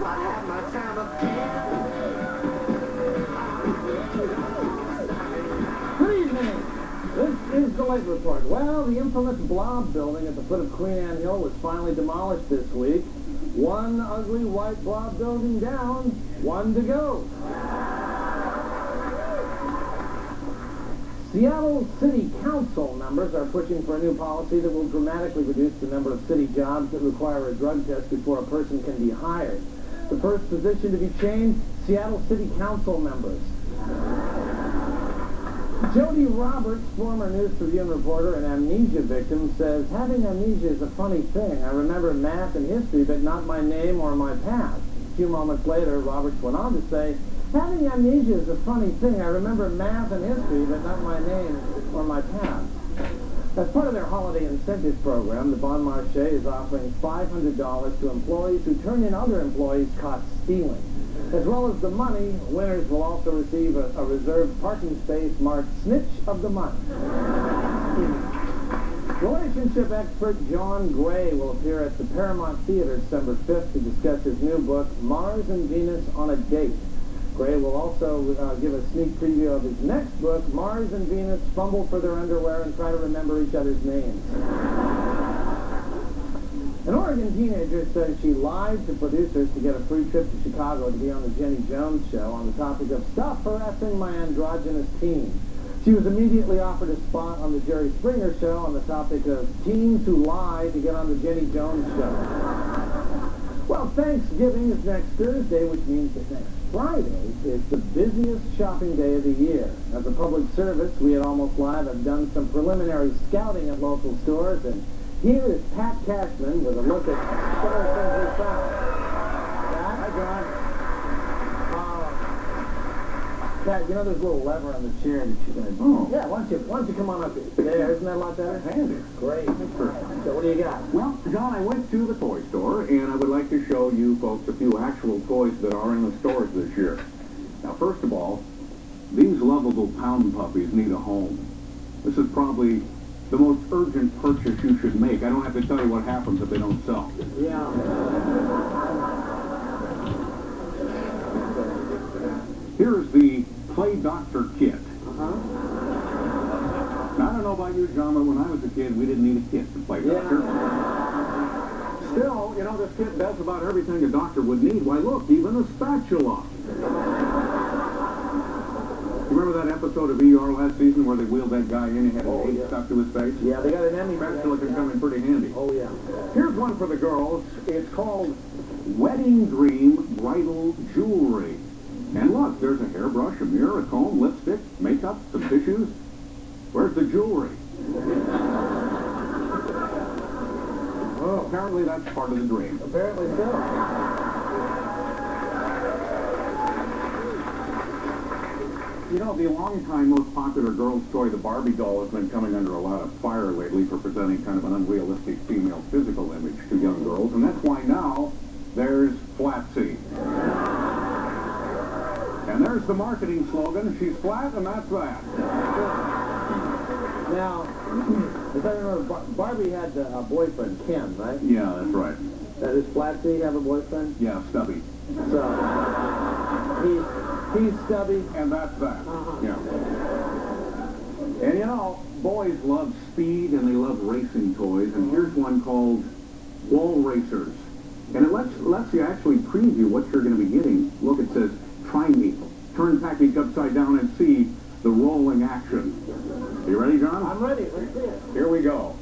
I had my time again. Good evening. This is the Late Report. Well, the infamous Blob building at the foot of Queen Anne Hill was finally demolished this week. One ugly white blob building down, one to go. Seattle City Council members are pushing for a new policy that will dramatically reduce the number of city jobs that require a drug test before a person can be hired. The first position to be changed, Seattle City Council members. Jody Roberts, former News Tribune reporter and amnesia victim, says, having amnesia is a funny thing. I remember math and history, but not my name or my past. A few moments later, Roberts went on to say, having amnesia is a funny thing. I remember math and history, but not my name or my past. As part of their holiday incentive program, the Bon Marché is offering $500 to employees who turn in other employees caught stealing. As well as the money, winners will also receive a reserved parking space marked Snitch of the Month. Relationship expert John Gray will appear at the Paramount Theater December 5th to discuss his new book, Mars and Venus on a Date. Gray will also give a sneak preview of his next book, Mars and Venus Fumble for Their Underwear and Try to Remember Each Other's Names. An Oregon teenager says she lied to producers to get a free trip to Chicago to be on the Jenny Jones show on the topic of stop harassing my androgynous teen. She was immediately offered a spot on the Jerry Springer show on the topic of teens who lie to get on the Jenny Jones show. Well, Thanksgiving is next Thursday, which means that next Friday is the busiest shopping day of the year. As a public service, we at Almost Live have done some preliminary scouting at local stores, and here is Pat Cashman with a look at some of the things we found. Pat? Hi, John. Pat, you know there's a little lever on the chair that you're going to do. Oh. Yeah, why don't you come on up there? Isn't that a lot better? Handy. Great. So what do you got? Well, John, I went to the toy store, and I would like to show you folks a few actual toys that are in the stores this year. Now, first of all, these lovable pound puppies need a home. This is probably the most urgent purchase you should make. I don't have to tell you what happens if they don't sell. Yeah. Here's the Play Doctor kit. Uh-huh. Now, I don't know about you, John, but when I was a kid, we didn't need a kit to play doctor. Still, you know, this kit does about everything a doctor would need. Why, look, even a spatula. You remember that episode of ER last season where they wheeled that guy in and he had an egg stuck to his face? Yeah, they got an Emmy. Spatula can come in pretty handy. Oh, yeah. Here's one for the girls. It's called Wedding Dream Bridal Jewelry. And look, there's a hairbrush, a mirror, a comb, lipstick, makeup, some tissues. Where's the jewelry? Well, apparently that's part of the dream. Apparently so. You know, the long-time most popular girl's toy, the Barbie doll, has been coming under a lot of fire lately for presenting kind of an unrealistic female physical image to young girls, and that's why now there's Flatsy. And there's the marketing slogan, she's flat and that's that. Now, if I remember, Barbie had a boyfriend, Ken, right? Yeah, that's right. Does Flatsy have a boyfriend? Yeah, Stubby. So, he's Stubby. And that's that. Uh-huh. Yeah. And you know, boys love speed and they love racing toys, and here's one called Wall Racers. And it lets you actually preview what you're going to be getting. Look, it says, try me. Turn package upside down and see the rolling action. You ready, John? I'm ready. Let's see it. Here we go.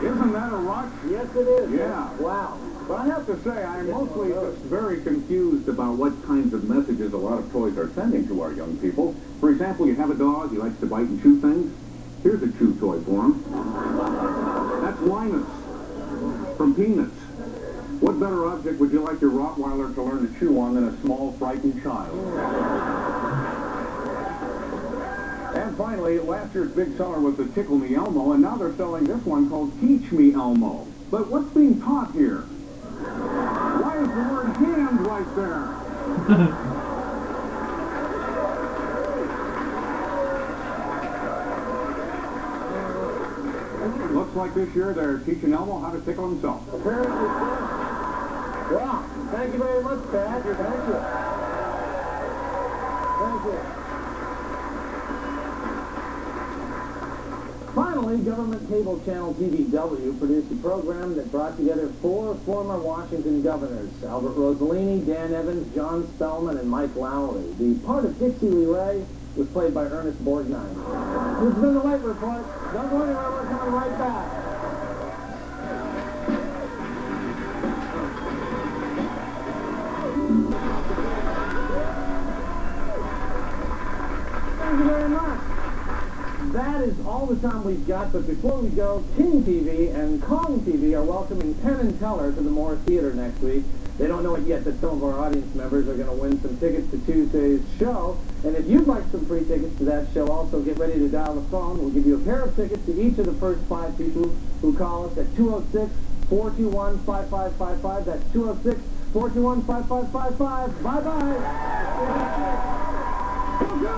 Isn't that a rush? Yes, it is. Yeah. Wow. But I have to say, I'm mostly just very confused about what kinds of messages a lot of toys are sending to our young people. For example, you have a dog, he likes to bite and chew things. Here's a chew toy for him. That's Linus from Peanuts. What better object would you like your Rottweiler to learn to chew on than a small, frightened child? And finally, last year's big seller was the Tickle Me Elmo, and now they're selling this one called Teach Me Elmo. But what's being taught here? Why is the word hand right there? like this year they're teaching Elmo how to tickle himself. Apparently so. Well, thank you very much, Pat. Thank you. Thank you. Finally, government cable channel TVW produced a program that brought together 4 former Washington governors, Albert Rossellini, Dan Evans, John Spellman, and Mike Lowry. The part of Dixie Lee Ray was played by Ernest Borgnine. This has been the Late Report. Don't go anywhere, we're coming right back. Thank you very much. That is all the time we've got, but before we go, King TV and Kong TV are welcoming Penn and Teller to the Moore Theater next week. They don't know it yet, but some of our audience members are going to win some tickets to Tuesday's show. And if you'd like some free tickets to that show, also get ready to dial the phone. We'll give you a pair of tickets to each of the first 5 people who call us at 206-421-5555. That's 206-421-5555. Bye-bye. Go, go!